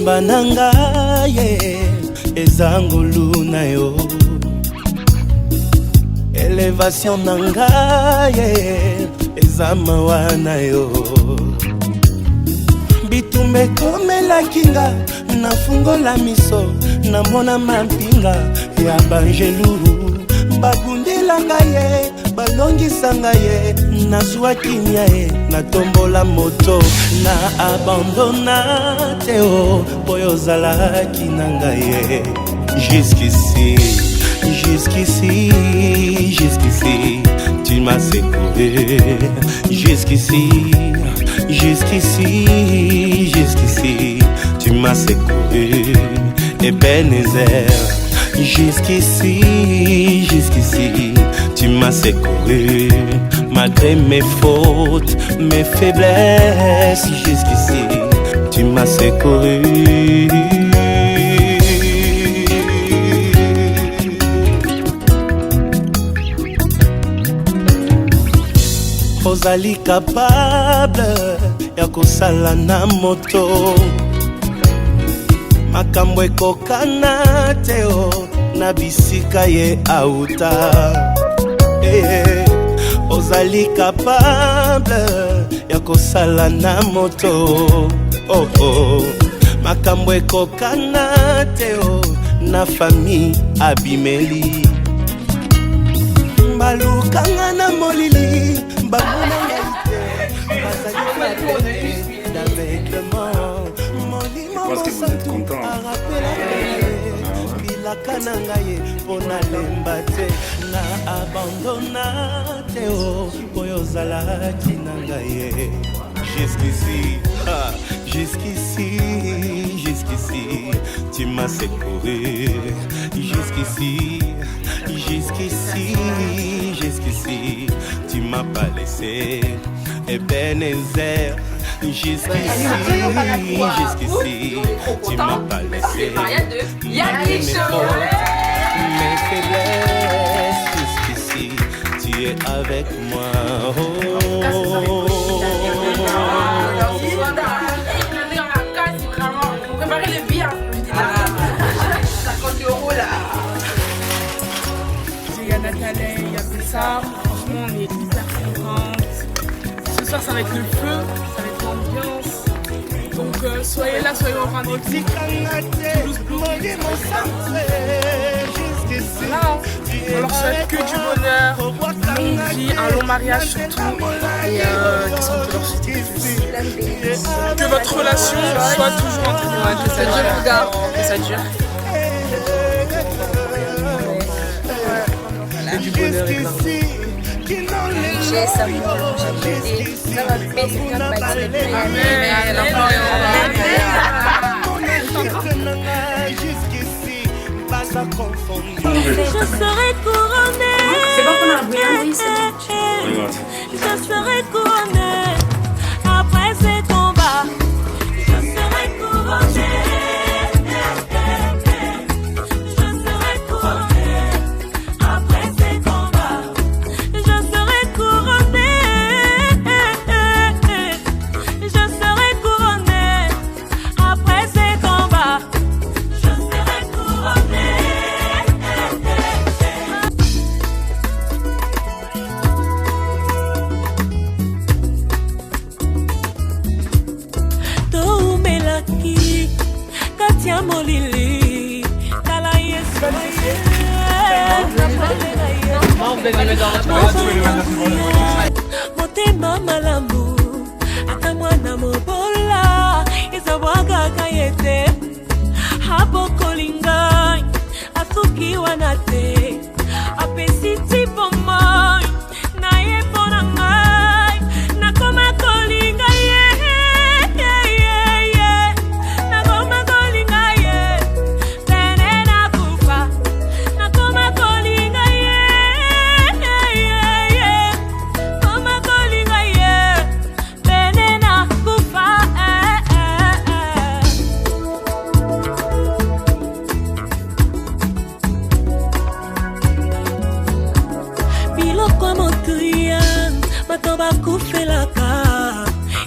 Motema nanga ye ezangulu na yo. Elevation nanga ye ezamawa na yo. Bitumbe komela kinga na fungola miso na mona mampinga ya banjelu. Babundelanga ye balongisanga ye na zwa kinya ye na tombola moto na abandona teo boyo zalaki nanga ye. Jusqu'ici, jusqu'ici, jusqu'ici tu m'as secouru. Jusqu'ici, jusqu'ici, jusqu'ici tu m'as secouru. Ebenezer. Jusqu'ici, jusqu'ici, tu m'as secouru. Malgré mes fautes, mes faiblesses, jusqu'ici, tu m'as secouru. Ozali capable ya kosala na moto. Makambo ekokana teo na bisika ye auta. Ozali capable ya kosala na moto. Makambo ekokana teo na famille abimeli. Balukanga na molili bamona yalité. Avec le monde. Parce que vous êtes content. Kanangaye pona lembate na abandona teo boyo zalaki nangaye. Jusqu'ici, jusqu'ici, jusqu'ici tu m'as secouru. Jusqu'ici, jusqu'ici, jusqu'ici tu m'as pas laissé. Ebenezer. Jusqu'ici, jusqu'ici, tu m'as pas laissé. Mes faiblesses, jusqu'ici, tu es avec moi. Préparez le bien. 50 € là. Il y a Nathalie, il y a Bessar. Franchement, on est hyper contentes. Ce soir, ça va être le feu. L'ambiance. Donc soyez là, soyez au rendez-vous. Voilà, on leur souhaite que du bonheur, longue vie, un long mariage surtout, et qu'est-ce qu'on peut leur souhaiter plus? Que votre relation soit toujours entre nous, que ça dure, les gars, que ça dure. Que du bonheur et de l'argent. J'ai ça, ça va baisser comme je serai couronnée. C'est bon qu'on a un bruit, oui, Je serai couronnée. Après ces combats, je serai couronnée. Molili, motema malamu ata mwana mobola ezabwaga kayete hapo kolinga asukiwa na te apesi tipomoi na yepona ngai nakoma kolinga ye.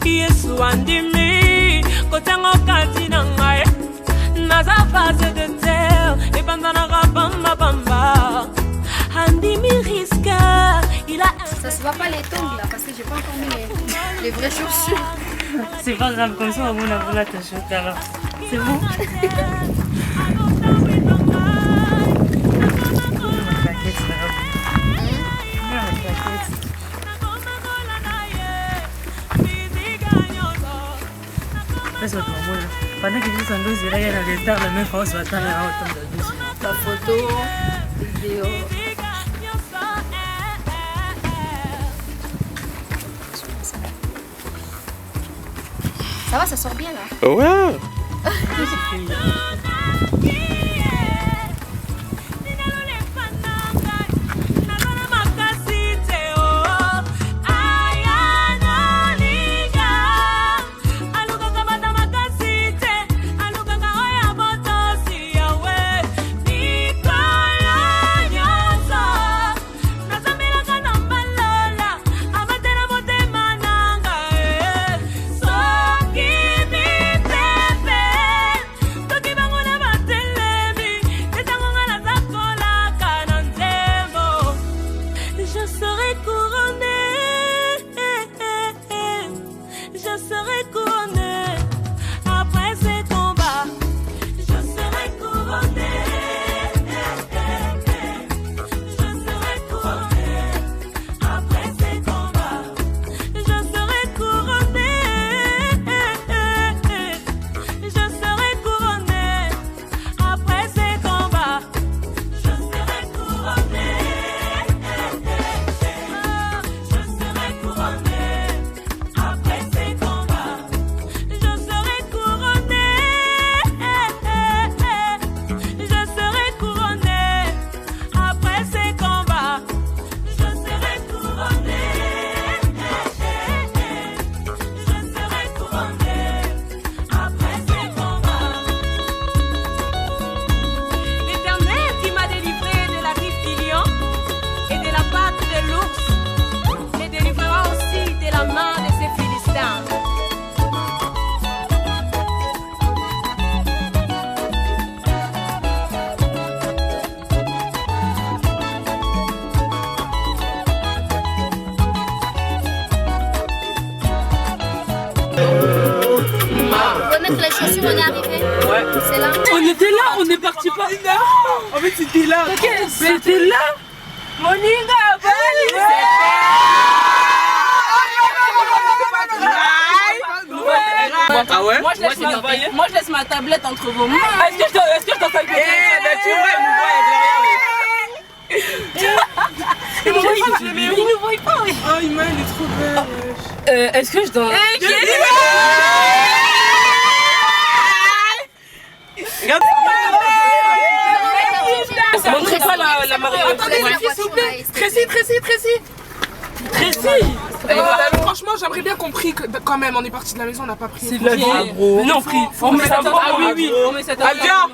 Yesu andimi kotango kati na ngai naza phase de terre et bandanaka bamba bamba Andimi risque il a Ça se voit pas les tongs là parce que j'ai pas encore mis les vraies chaussures. C'est pas grave, comme ça on va la ta chaussure alors. C'est bon. Pendant que je suis en dos, il y a des temps, la même fois, on se va attendre à autant de douce. La photo, vidéo. Ça va, ça sort bien là. Ouais. Les chaussures, on est arrivé. Ouais. C'est là. On était là, on est parti pas. En fait, c'était là. Ok, c'était là. Moninga, Ah ouais? Moi je laisse ma tablette entre vos mains. Est-ce que je t'entends écouter? Tu vois, il nous voit pas. Oh, Ima, il est trop belle. Est-ce que je dois... Regarde. Montrez pas la marionnette. Attendez, s'il vous plaît. Tracy. Franchement, j'aimerais bien qu'on prie quand même. On est parti de la maison, on n'a pas prié. C'est la vie. Non, on prie. On met ça. Ah oui. On met ça. Aldia.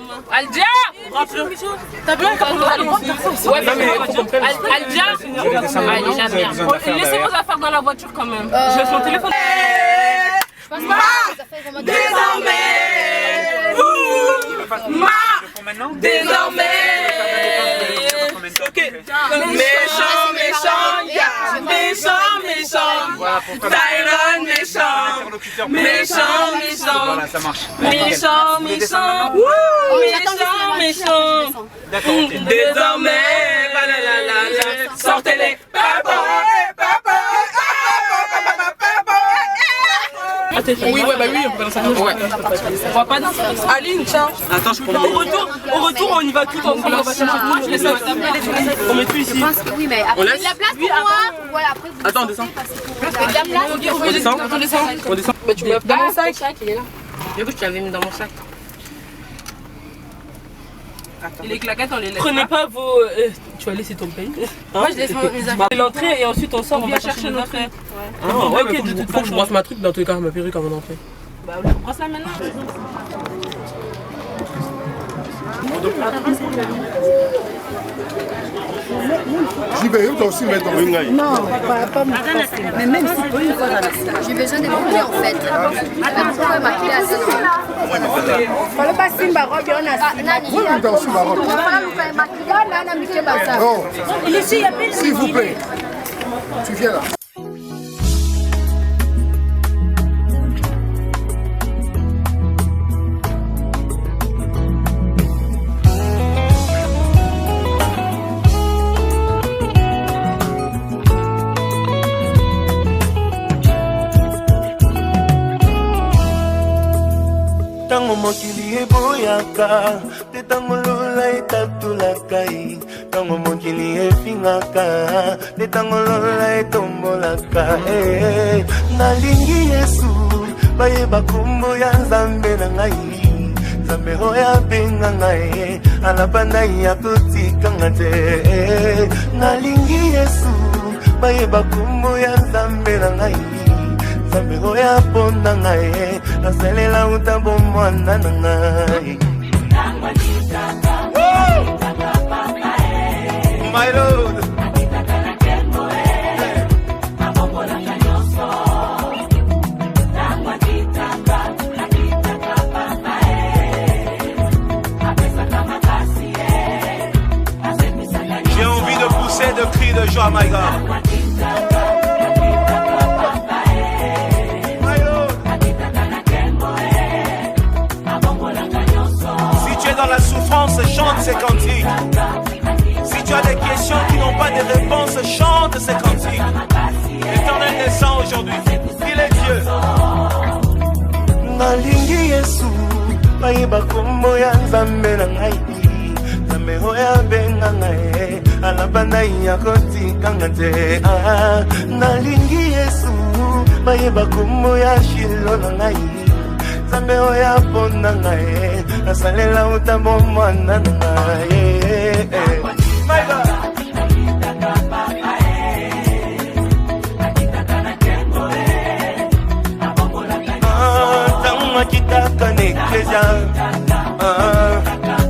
T'as bien compris? Ouais, Aldia. Laissez vos affaires dans la voiture quand même. Je laisse mon téléphone. Désormais. Méchant. Tyron méchant. Voilà, ça marche. Méchant. Désormais, sortez-les. Oui, on peut danser. On va pas danser. Aline, tiens. Attends, je prends. Au retour, on y va tout ensemble. Moi, je laisse ma tablette. On met tout ici. Je pense que oui, mais après, il y a de la place pour moi. Voilà, après, vous Attends, on descend. Il y a de la place. On descend. Bah, tu l'as dans mon sac. Il est là. Du coup, je l'avais mis dans mon sac. Et les claquettes, on les laisse. Prenez pas vos. Tu vas laisser ton pays. Moi, je laisse mes affaires. L'entrée et ensuite on sort, on va chercher notre affaires. Ouais, ok, de toute façon, je brosse ma truc dans tous les cas, ma perruque avant d'entrer. Bah, brosse-la maintenant. J'y vais, toi aussi, mais non, pas mais même si pour une fois dans la salle. J'ai besoin de maquiller en fait. Pourquoi maquiller à ça? Fallait pas Simba robe, on a Nani. Oui, mais dans Simba robe. Non, s'il vous plaît. Tu viens là. Tango mokili eboyaka, te tango lola etatulakai. Tango mokili efingaka, te tango lola etombolaka. Nalingi Yesu, bayeba kombo ya Nzambe na ngai. Nzambe oyo abenga ngai, alabanda ya kotikanga te. Nalingi Yesu, bayeba kombo ya Nzambe na ngai. Nzambe oyo aponda ngai, nasalela utambo mwana na ngai. My Lord. J'ai envie de pousser de cris de joie, my God. Dans la souffrance, chante ces cantiques. Si tu as des questions qui n'ont pas de réponse, chante ces cantiques. L'Éternel descend aujourd'hui. Il est Dieu. Nalingi Yesu, bayeba kombo ya Nzambe na ngai. Nzambe oyo abenga ngai, alabanda ya kotikanga te. Nalingi Yesu, bayeba kombo ya Shilo na ngai. Nzambe oyo aponda ngai, nasalela utambo mwana na ngai. My God. Tango makitaka na eklesia,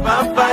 papa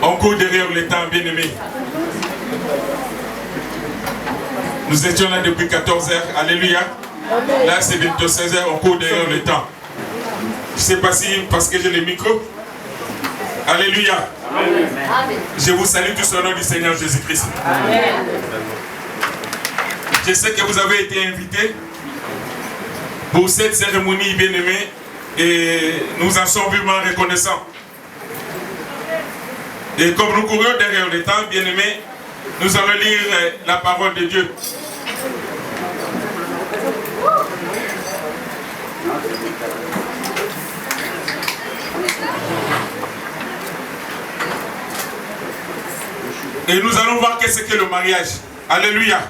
On court derrière le temps, bien aimé. Nous étions là depuis 14 heures. Alléluia. Là, c'est bientôt 16 heures. On court derrière le temps. Je ne sais pas si parce que j'ai le micro. Alléluia. Amen. Je vous salue tous au nom du Seigneur Jésus-Christ. Je sais que vous avez été invités pour cette cérémonie bien-aimée et nous en sommes vraiment reconnaissants. Et comme nous courons derrière le temps, bien-aimés, nous allons lire la parole de Dieu. Et nous allons voir qu'est-ce que le mariage. Alléluia.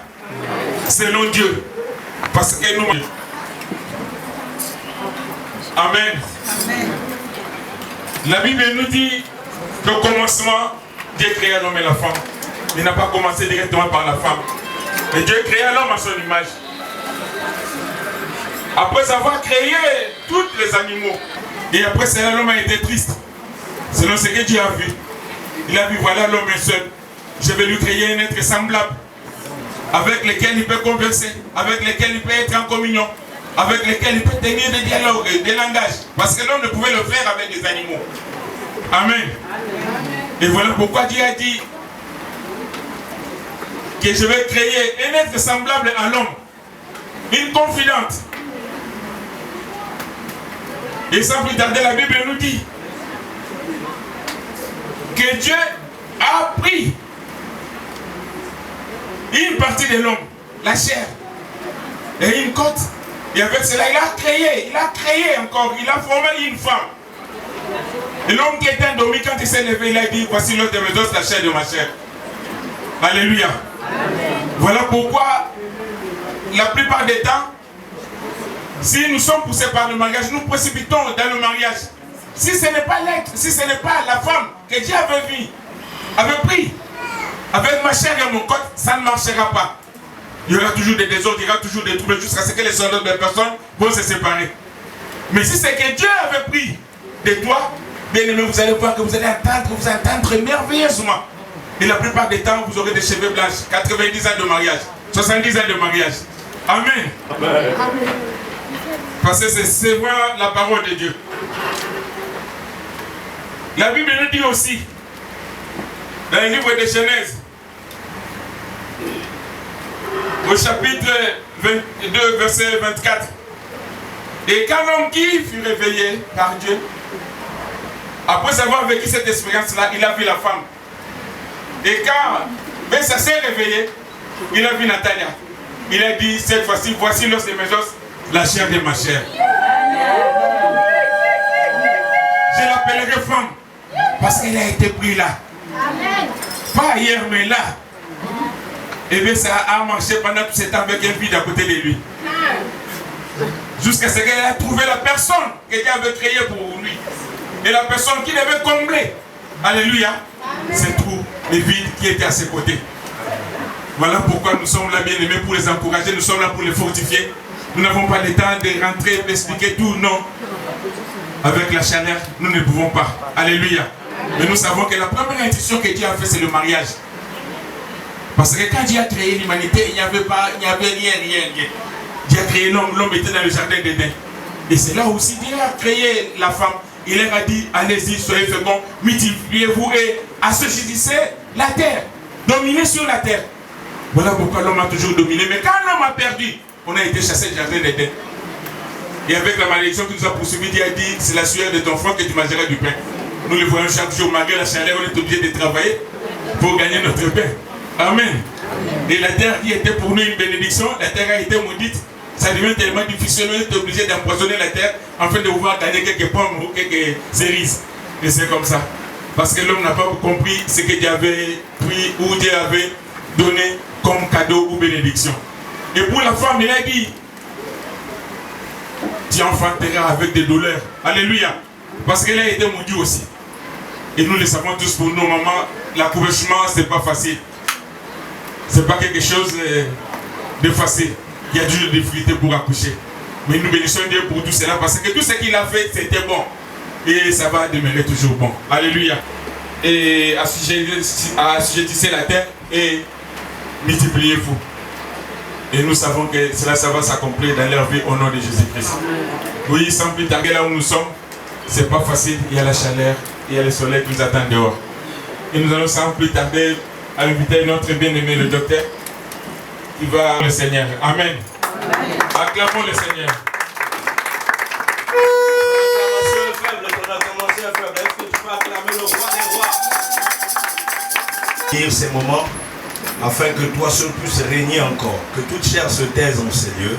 Selon Dieu. Parce que nous... Amen. Amen. La Bible nous dit qu'au commencement, Dieu créa l'homme et la femme. Il n'a pas commencé directement par la femme. Mais Dieu créa l'homme à son image. Après avoir créé tous les animaux, et après cela, l'homme a été triste. Selon ce que Dieu a vu. Il a vu, voilà l'homme est seul. Je vais lui créer un être semblable, avec lequel il peut converser, avec lequel il peut être en communion, avec lequel il peut tenir des dialogues, des langages. Parce que l'homme ne pouvait le faire avec des animaux. Amen. Et voilà pourquoi Dieu a dit que je vais créer un être semblable à l'homme, une confidente. Et sans plus tarder, la Bible nous dit que Dieu a pris une partie de l'homme, la chair, et une côte. Et avec cela, il a créé encore, il a formé une femme. Et l'homme qui était endormi, quand il s'est levé, il a dit, voici l'autre de mes os, la chair de ma chair. Alléluia. Amen. Voilà pourquoi, la plupart des temps, si nous sommes poussés par le mariage, nous précipitons dans le mariage. Si ce n'est pas l'être, si ce n'est pas la femme que Dieu avait pris, avec ma chair et mon corps, ça ne marchera pas. Il y aura toujours des désordres, il y aura toujours des troubles jusqu'à ce que les autres personnes vont se séparer. Mais si c'est que Dieu avait pris de toi, bien aimé, vous allez voir que vous allez entendre merveilleusement. Et la plupart des temps, vous aurez des cheveux blancs, 90 ans de mariage, 70 ans de mariage. Amen. Amen. Parce que c'est vraiment la parole de Dieu. La Bible nous dit aussi, dans le livre de Genèse, au chapitre 22, verset 24, et quand l'homme qui fut réveillé par Dieu, après avoir vécu cette expérience-là, il a vu la femme. Et quand ça s'est réveillé, il a vu Natalia. Il a dit, cette fois-ci, voici l'os de mes os, la chair de ma chair. Je l'appellerai femme, parce qu'elle a été prise là. Pas hier, mais là. Et bien ça a marché pendant tout ce temps avec un vide à côté de lui. Jusqu'à ce qu'elle a trouvé la personne que Dieu avait créée pour lui. Et la personne qui devait combler. Alléluia. C'est tout le vide qui était à ses côtés. Voilà pourquoi nous sommes là, bien aimés, pour les encourager. Nous sommes là pour les fortifier. Nous n'avons pas le temps de rentrer et d'expliquer tout. Non. Avec la chaleur, nous ne pouvons pas. Alléluia. Mais nous savons que la première institution que Dieu a fait, c'est le mariage. Parce que quand Dieu a créé l'humanité, il n'y avait rien. Dieu a créé l'homme, l'homme était dans le jardin d'Éden. Et c'est là aussi Dieu a créé la femme. Il leur a dit, allez-y, soyez féconds, multipliez-vous et assujettissez la terre. Dominez sur la terre. Voilà pourquoi l'homme a toujours dominé. Mais quand l'homme a perdu, on a été chassé du jardin d'Éden. Et avec la malédiction qui nous a poursuivis, Dieu a dit, c'est la sueur de ton front que tu mangeras du pain. Nous le voyons chaque jour, malgré la chaleur, on est obligé de travailler pour gagner notre pain. Amen. Et la terre qui était pour nous une bénédiction, la terre a été maudite. Ça devient tellement difficile, on est obligé d'empoisonner la terre afin de pouvoir gagner quelques pommes ou quelques cerises. Et c'est comme ça. Parce que l'homme n'a pas compris ce que Dieu avait pris ou Dieu avait donné comme cadeau ou bénédiction. Et pour la femme, il a dit, tu enfanteras avec des douleurs. Alléluia. Parce qu'elle a été maudite aussi. Et nous le savons tous pour nos mamans, l'accouchement, c'est pas facile. C'est pas quelque chose de facile. Il y a toujours des difficultés pour accoucher. Mais nous bénissons Dieu pour tout cela parce que tout ce qu'il a fait, c'était bon. Et ça va demeurer toujours bon. Alléluia. Et assujettissez la terre et multipliez-vous. Et nous savons que cela ça va s'accomplir dans leur vie au nom de Jésus-Christ. Oui, sans plus tarder là où nous sommes, c'est pas facile. Il y a la chaleur, il y a le soleil qui nous attend dehors. Et nous allons sans plus tarder à inviter notre bien-aimé, le docteur, qui va le Seigneur. Amen. Acclamons le Seigneur. On a commencé à faire. Est-ce que tu peux acclamer le roi des rois? Dire ces moments afin que toi seul puisses régner encore, que toute chair se taise en ces lieux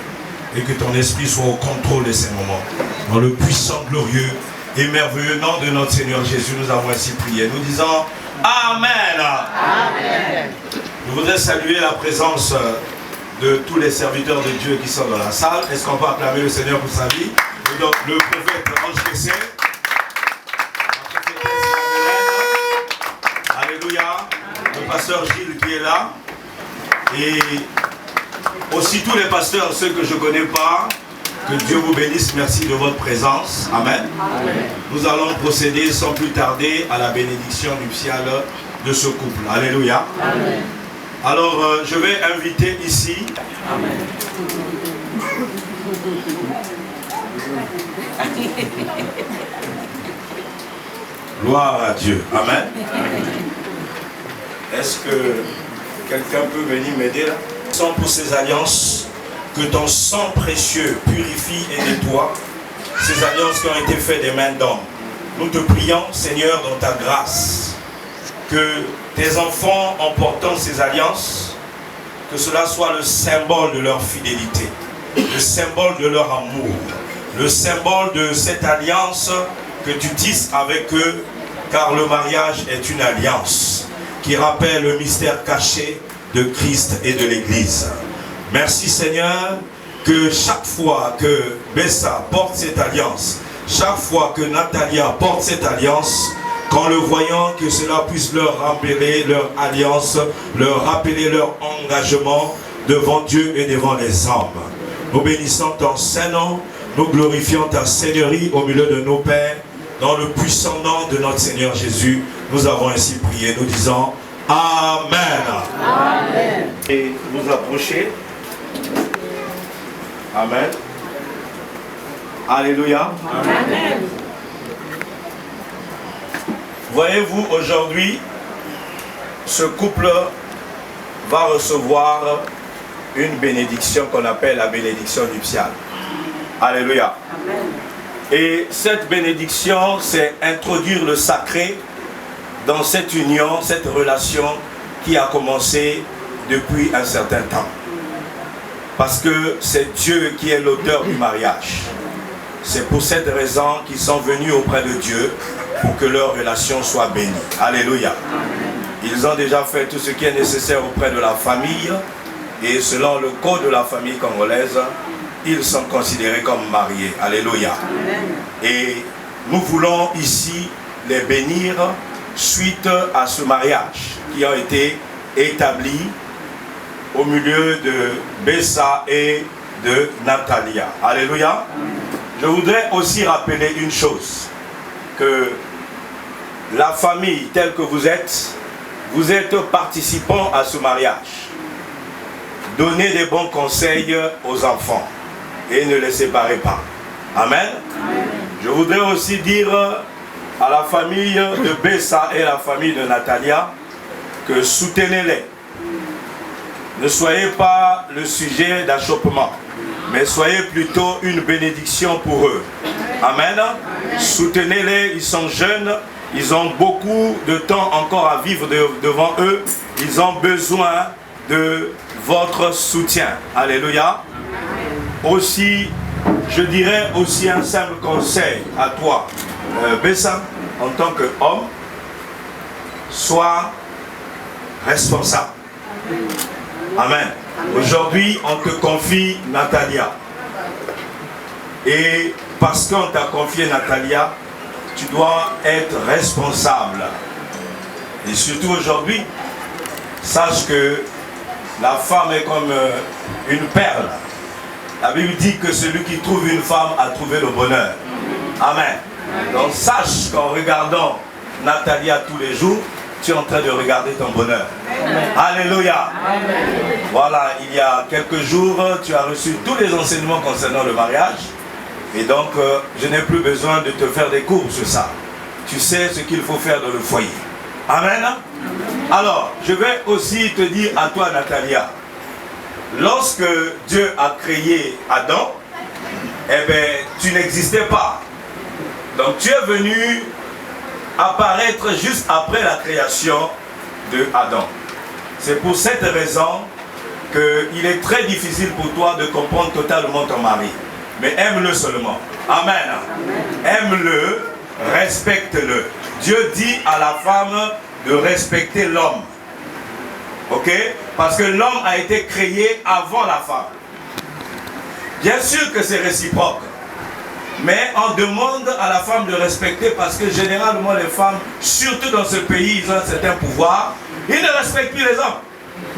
et que ton esprit soit au contrôle de ces moments. Dans le puissant, glorieux et merveilleux nom de notre Seigneur Jésus, nous avons ainsi prié. Nous disons Amen. Amen. Je voudrais saluer la présence de tous les serviteurs de Dieu qui sont dans la salle. Est-ce qu'on peut acclamer le Seigneur pour sa vie? Et donc le prophète Ange Kessé. Alléluia. Le pasteur Gilles qui est là. Et aussi tous les pasteurs, ceux que je ne connais pas. Que Dieu vous bénisse. Merci de votre présence. Amen. Amen. Nous allons procéder sans plus tarder à la bénédiction nuptiale de ce couple. Alléluia. Amen. Alors, je vais inviter ici. Amen. Gloire à Dieu. Amen. Est-ce que quelqu'un peut venir m'aider là? Sans pour ces alliances, que ton sang précieux purifie et nettoie ces alliances qui ont été faites des mains d'hommes. Nous te prions, Seigneur, dans ta grâce, que tes enfants, en portant ces alliances, que cela soit le symbole de leur fidélité, le symbole de leur amour, le symbole de cette alliance que tu tisses avec eux, car le mariage est une alliance qui rappelle le mystère caché de Christ et de l'Église. Merci Seigneur, que chaque fois que Bessa porte cette alliance, chaque fois que Natalia porte cette alliance, qu'en le voyant, que cela puisse leur rappeler leur alliance, leur rappeler leur engagement devant Dieu et devant les hommes. Nous bénissons ton Saint-Nom, nous glorifions ta Seigneurie au milieu de nos pères, dans le puissant nom de notre Seigneur Jésus. Nous avons ainsi prié, nous disons Amen. Amen. Et vous approchez. Amen. Alléluia. Amen. Voyez-vous, aujourd'hui, ce couple va recevoir une bénédiction qu'on appelle la bénédiction nuptiale. Alléluia. Amen. Et cette bénédiction, c'est introduire le sacré dans cette union, cette relation qui a commencé depuis un certain temps. Parce que c'est Dieu qui est l'auteur du mariage. C'est pour cette raison qu'ils sont venus auprès de Dieu pour que leur relation soit bénie. Alléluia. Ils ont déjà fait tout ce qui est nécessaire auprès de la famille et selon le code de la famille congolaise, ils sont considérés comme mariés. Alléluia. Et nous voulons ici les bénir suite à ce mariage qui a été établi au milieu de Bessa et de Natalia. Alléluia. Je voudrais aussi rappeler une chose, que la famille telle que vous êtes participants à ce mariage. Donnez des bons conseils aux enfants et ne les séparez pas. Amen. Je voudrais aussi dire à la famille de Bessa et la famille de Natalia que soutenez-les. Ne soyez pas le sujet d'achoppement, mais soyez plutôt une bénédiction pour eux. Amen. Soutenez-les, ils sont jeunes, ils ont beaucoup de temps encore à vivre devant eux. Ils ont besoin de votre soutien. Alléluia. Aussi, je dirais aussi un simple conseil à toi, Bessa, en tant qu'homme, sois responsable. Amen. Aujourd'hui, on te confie Natalia. Et parce qu'on t'a confié Natalia, tu dois être responsable. Et surtout aujourd'hui, sache que la femme est comme une perle. La Bible dit que celui qui trouve une femme a trouvé le bonheur. Amen. Donc sache qu'en regardant Natalia tous les jours, tu es en train de regarder ton bonheur. Amen. Alléluia. Amen. Voilà, il y a quelques jours, tu as reçu tous les enseignements concernant le mariage. Et donc, je n'ai plus besoin de te faire des cours sur ça. Tu sais ce qu'il faut faire dans le foyer. Amen. Alors, je vais aussi te dire à toi, Natalia, lorsque Dieu a créé Adam, eh bien, tu n'existais pas. Donc, tu es venu apparaître juste après la création de Adam. C'est pour cette raison qu'il est très difficile pour toi de comprendre totalement ton mari. Mais aime-le seulement. Amen. Aime-le, respecte-le. Dieu dit à la femme de respecter l'homme. Ok? Parce que l'homme a été créé avant la femme. Bien sûr que c'est réciproque. Mais on demande à la femme de respecter parce que généralement les femmes, surtout dans ce pays, ils ont un certain pouvoir. Ils ne respectent plus les hommes.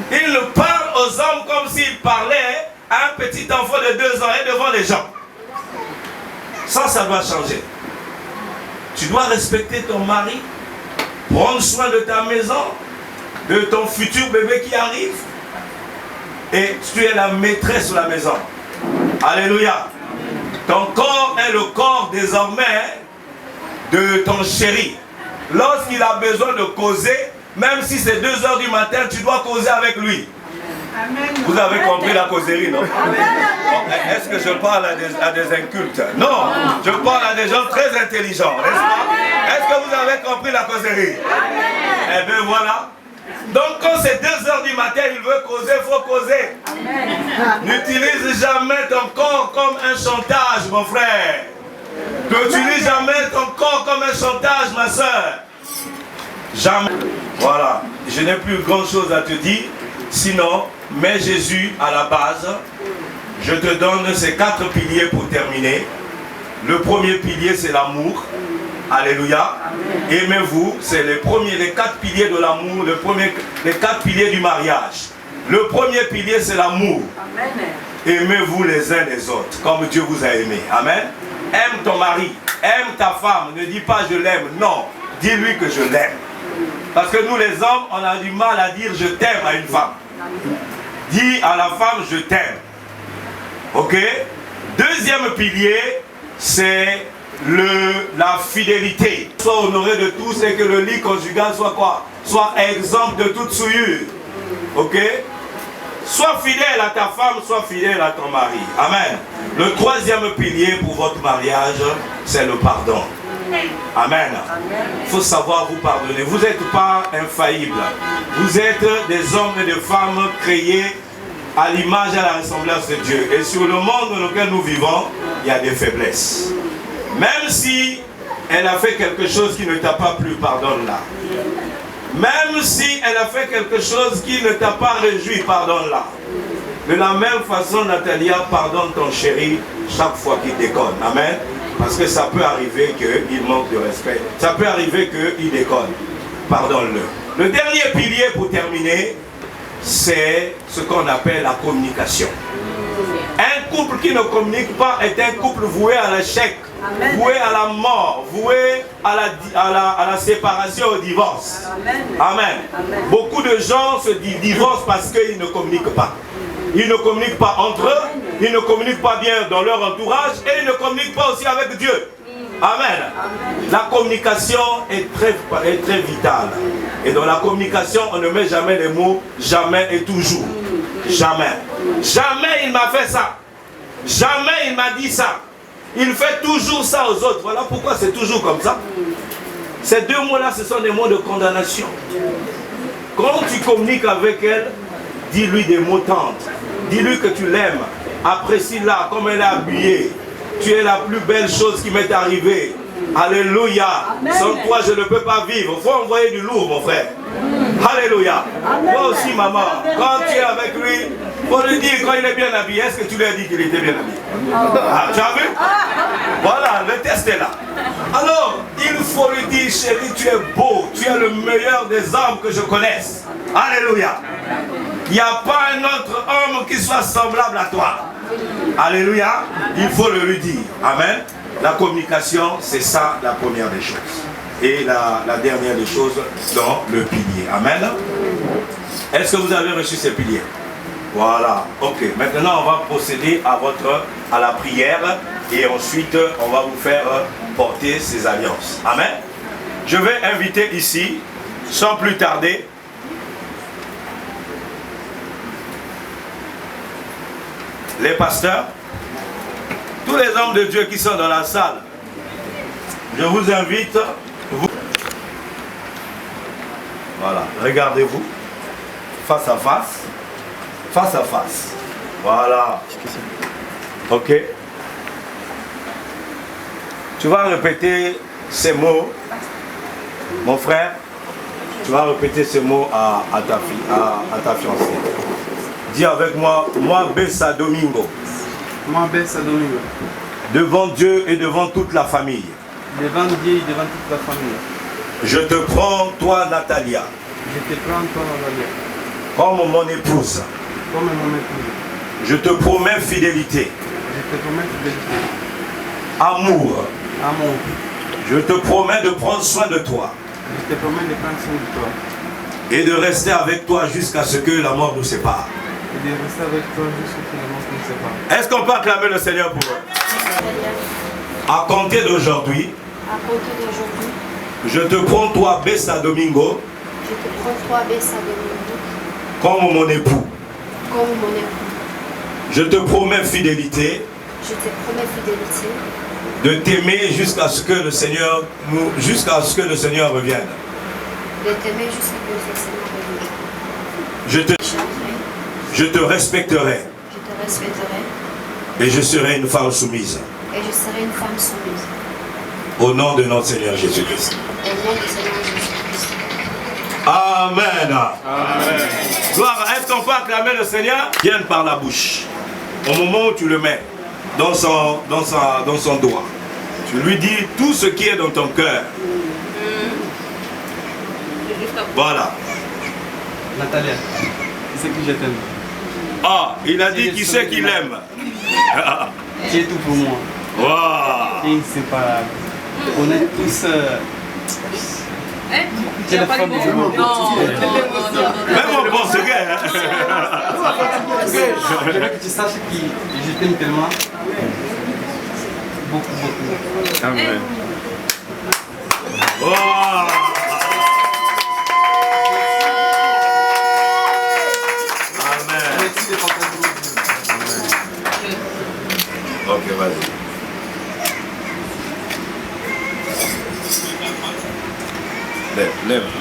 Ils ne parlent aux hommes comme s'ils parlaient à un petit enfant de 2 ans et devant les gens. Ça doit changer. Tu dois respecter ton mari, prendre soin de ta maison, de ton futur bébé qui arrive. Et tu es la maîtresse de la maison. Alléluia. Ton corps est le corps désormais de ton chéri. Lorsqu'il a besoin de causer, même si c'est 2 h du matin, tu dois causer avec lui. Amen. Vous avez compris la causerie, non? Est-ce que je parle à des incultes? Non, je parle à des gens très intelligents, n'est-ce pas? Est-ce que vous avez compris la causerie? Eh bien voilà. Donc quand c'est 2 h du matin, il veut causer, il faut causer. N'utilise jamais ton corps comme un chantage, mon frère. N'utilise jamais ton corps comme un chantage, ma soeur. Jamais. Voilà. Je n'ai plus grand chose à te dire. Sinon, mets Jésus à la base. Je te donne ces 4 piliers pour terminer. Le premier pilier, c'est l'amour. Alléluia. Aimez-vous, c'est les 4 piliers de l'amour, les 4 piliers du mariage. Le premier pilier, c'est l'amour. Aimez-vous les uns les autres, comme Dieu vous a aimé. Amen. Aime ton mari, aime ta femme. Ne dis pas je l'aime, non. Dis-lui que je l'aime. Parce que nous les hommes, on a du mal à dire je t'aime à une femme. Dis à la femme je t'aime. Ok? Deuxième pilier, c'est la fidélité. Sois honoré de tous et que le lit conjugal soit quoi? Soit exempt de toute souillure. Ok? Sois fidèle à ta femme, sois fidèle à ton mari. Amen. Le troisième pilier pour votre mariage, c'est le pardon. Amen. Il faut savoir vous pardonner. Vous n'êtes pas infaillible. Vous êtes des hommes et des femmes créés à l'image et à la ressemblance de Dieu. Et sur le monde dans lequel nous vivons, il y a des faiblesses. Même si elle a fait quelque chose qui ne t'a pas plu, pardonne-la. Même si elle a fait quelque chose qui ne t'a pas réjoui, pardonne-la. De la même façon, Natalia, pardonne ton chéri chaque fois qu'il déconne. Amen. Parce que ça peut arriver qu'il manque de respect. Ça peut arriver qu'il déconne. Pardonne-le. Le dernier pilier pour terminer, c'est ce qu'on appelle la communication. Un couple qui ne communique pas est un couple voué à l'échec, voué à la mort, voué à la séparation, au divorce. Amen. Beaucoup de gens se divorcent parce qu'ils ne communiquent pas. Ils ne communiquent pas entre eux, ils ne communiquent pas bien dans leur entourage et ils ne communiquent pas aussi avec Dieu. Amen. La communication est très vitale. Et dans la communication, on ne met jamais les mots jamais et toujours. Jamais. Jamais il m'a fait ça. Jamais il m'a dit ça. Il fait toujours ça aux autres. Voilà pourquoi c'est toujours comme ça. Ces deux mots-là, ce sont des mots de condamnation. Quand tu communiques avec elle, dis-lui des mots tendres. Dis-lui que tu l'aimes. Apprécie-la comme elle est habillée. Tu es la plus belle chose qui m'est arrivée. Alléluia. Sans toi, je ne peux pas vivre. Il faut envoyer du lourd, mon frère. Alléluia. Moi aussi, maman, quand tu es avec lui, il faut lui dire quand il est bien habillé. Est-ce que tu lui as dit qu'il était bien habillé? Ah, tu as vu? Voilà, le test est là. Alors, il faut lui dire, chérie, tu es beau. Tu es le meilleur des hommes que je connaisse. Alléluia. Il n'y a pas un autre homme qui soit semblable à toi. Alléluia. Il faut le lui dire. Amen. La communication, c'est ça la première des choses. Et la dernière des choses dans le pilier. Amen. Est-ce que vous avez reçu ces piliers? Voilà. Ok. Maintenant, on va procéder à la prière. Et ensuite, on va vous faire porter ces alliances. Amen. Je vais inviter ici, sans plus tarder, les pasteurs, tous les hommes de Dieu qui sont dans la salle. Je vous invite, voilà, regardez-vous, face à face, face à face, voilà, ok. Tu vas répéter ces mots, mon frère, tu vas répéter ces mots à ta fiancée. Dis avec moi, moi Bessa Domingo. Moi Bessa Domingo. Devant Dieu et devant toute la famille. Devant Dieu et devant toute la famille. Je te prends, toi Natalia. Je te prends, toi Natalia. Comme mon épouse. Comme mon épouse. Je te promets fidélité. Je te promets fidélité. Amour. Amour. Je te promets de prendre soin de toi. Je te promets de prendre soin de toi. Et de rester avec toi jusqu'à ce que la mort nous sépare. Et de rester avec toi jusqu'à ce que la mort nous sépare. Est-ce qu'on peut acclamer le Seigneur pour eux? À compter d'aujourd'hui, je te prends toi Bessa Domingo. Je te prends toi Bessa Domingo. Comme mon époux. Comme mon époux. Je te promets fidélité. Je te promets fidélité. De t'aimer jusqu'à ce que le Seigneur revienne. De t'aimer jusqu'à ce que le Seigneur revienne. Je te respecterai. Je te respecterai. Et je serai une femme soumise. Et je serai une femme soumise. Au nom de notre Seigneur Jésus-Christ. Au nom du Seigneur Jésus-Christ. Amen. Amen. Gloire, est-ce qu'on peut acclamer le Seigneur? Vienne par la bouche. Au moment où tu le mets dans son doigt, tu lui dis tout ce qui est dans ton cœur. Voilà. Natalia, qui c'est que je t'aime? Ah, il a dit qui c'est qu'il aime. Tu es tout pour moi. Wow. Inséparable. On est tous... Tu es la femme du monde. Même en portugais. Je veux que tu saches que je t'aime tellement. Beaucoup, beaucoup. Amen. Wow. Amen. Merci de partager. Ok, vas-y.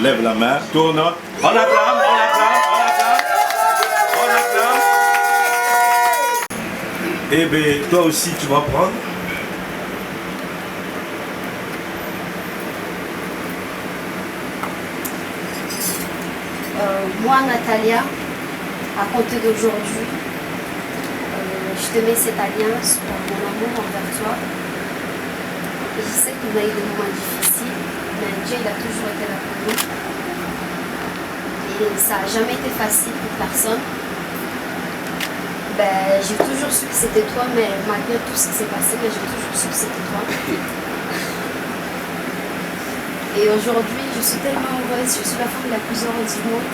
Lève la main, tourne. On acclame. Eh bien, toi aussi, tu vas prendre. Moi, Natalia, à compter d'aujourd'hui, je te mets cette alliance pour mon amour envers toi. Et je sais qu'on a eu des moments difficiles, mais Dieu il a toujours été là pour nous. Et ça n'a jamais été facile pour personne. Ben, j'ai toujours su que c'était toi, mais malgré tout ce qui s'est passé, j'ai toujours su que c'était toi. Et aujourd'hui, je suis tellement heureuse, je suis la femme la plus heureuse du monde.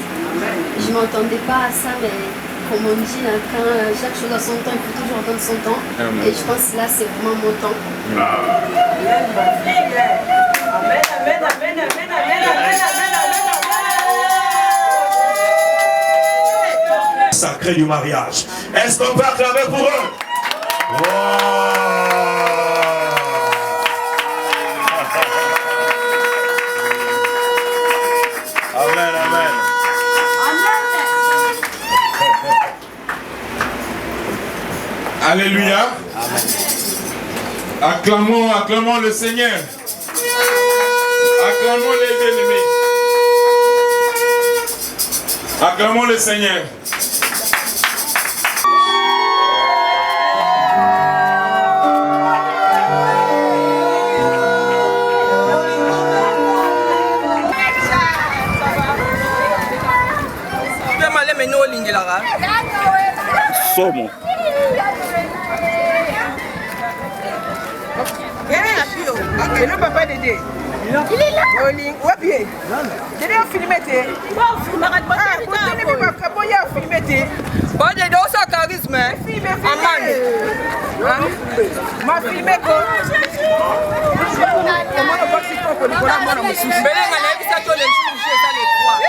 Je ne m'entendais pas à ça, mais comme on dit, chaque chose à son temps, il faut toujours attendre son temps. Et je pense que là, c'est vraiment mon temps. Amen, amen, amen, amen, amen, amen, amen. Sacré du mariage. Est-ce qu'on peut acclamer pour eux? Wow. Amen, amen. Alléluia. Acclamons, acclamons le Seigneur. Acclamons les bien-aimés. Acclamons le Seigneur. Somo. Et le papa Dédé. Il est là. Où est-il? Dédé a filmé. Bon, Dédé aussi a charisme. Amande. Ma filmé quoi? Comment on va s'y faire pour le voir? Mais les gars, ça tourne les jours, ça les croit.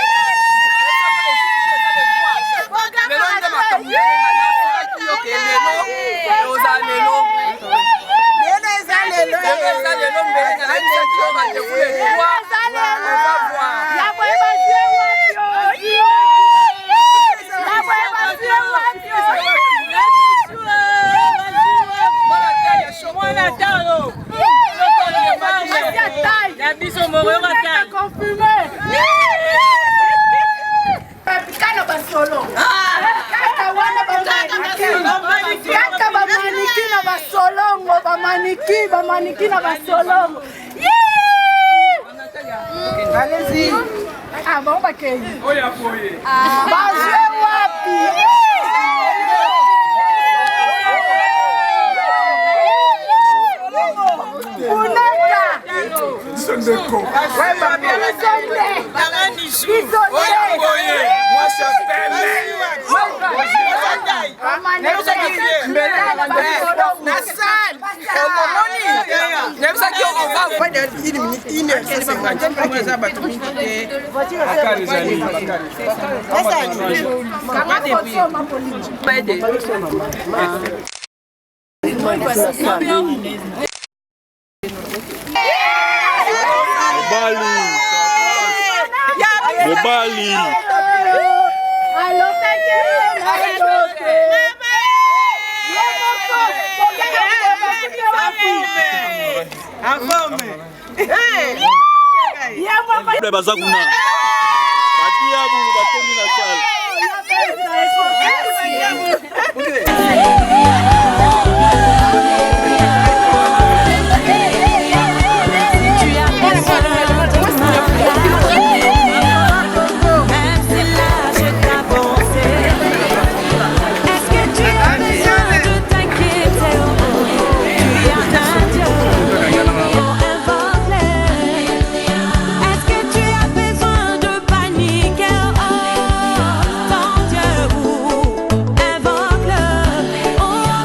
Bamaniki na basolongo. Allez-y. Ah bon bakei. Oya foye. Bazwe wapi? Unaka. Sondeko. Ouais babi. Isolé. Oya foye. Moi ça fait. Mobali. Bazakuna. Batiabu batomi na sala. Invoque-le, oh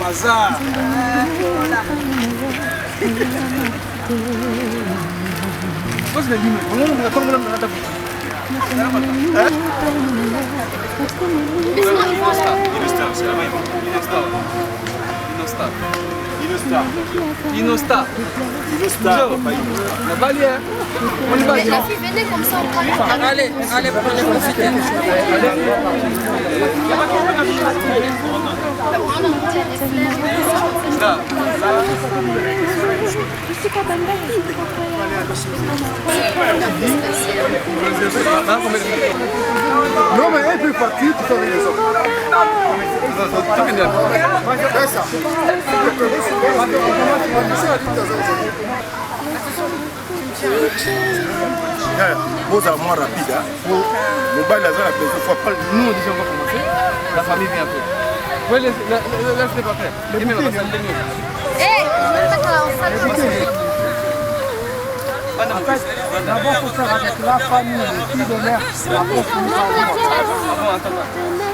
Mazar. What's the name? Inostar. La Valière. On y va. La fille, venez comme ça, on prend. Allez, prenez, profitez. Non, mais elle peut partir, tu fais les autres. Fais ça. Bon, ça va moins rapide. Le bal, la zone, nous, on dit on va commencer. La famille vient après. Oui, laisse-les pas faire. Et même la salle de nuit. Hé, je vais mettre en salle de nuit. D'abord, il faut faire avec la famille, les filles de mère.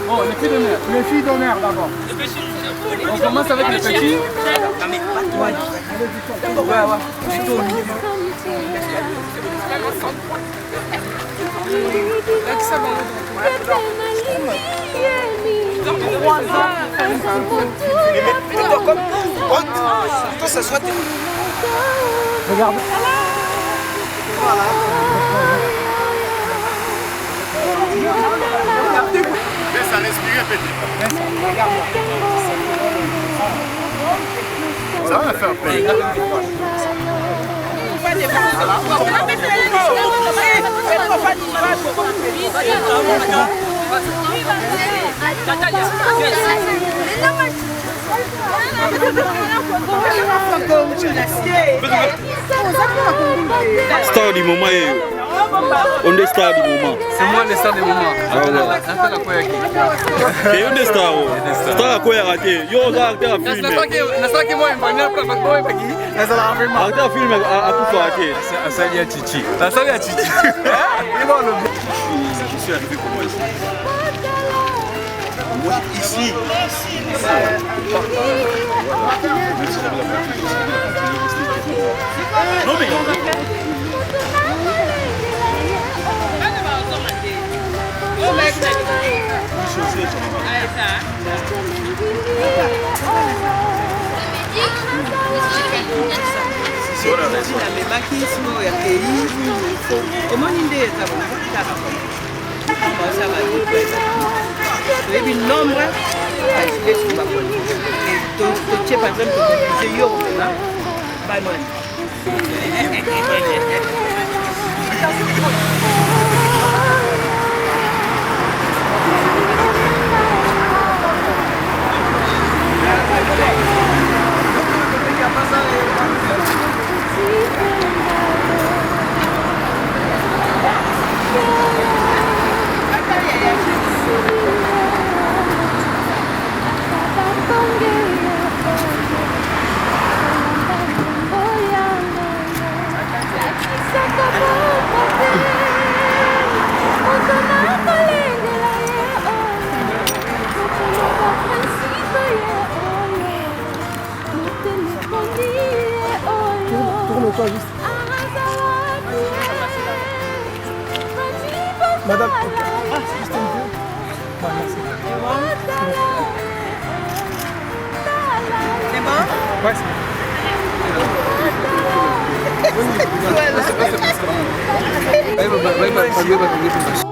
Bon, les filles de mère. Les filles de mère d'abord. On commence avec les petits. Regarde. Voilà. Laisse à respirer, petit. Ça va faire plaisir. Star du moment. On est star du moment. C'est moi le star du moment. Et on est star. Star à quoi raté? Yo, acteur à filmer. Nasa ki moi mbanya kwa kwa bagi. Nasa la filmer. Acteur à filmer à coup raté. Asali ya chichi. Asali ya chichi. Je suis arrivé comment ici? Moi ici. Non mais Tourne-toi juste. Madame. Ah, c'est juste un peu. C'est bon? Ouais, c'est bon. Vai, vai, vai, vai, vai, vai, vai.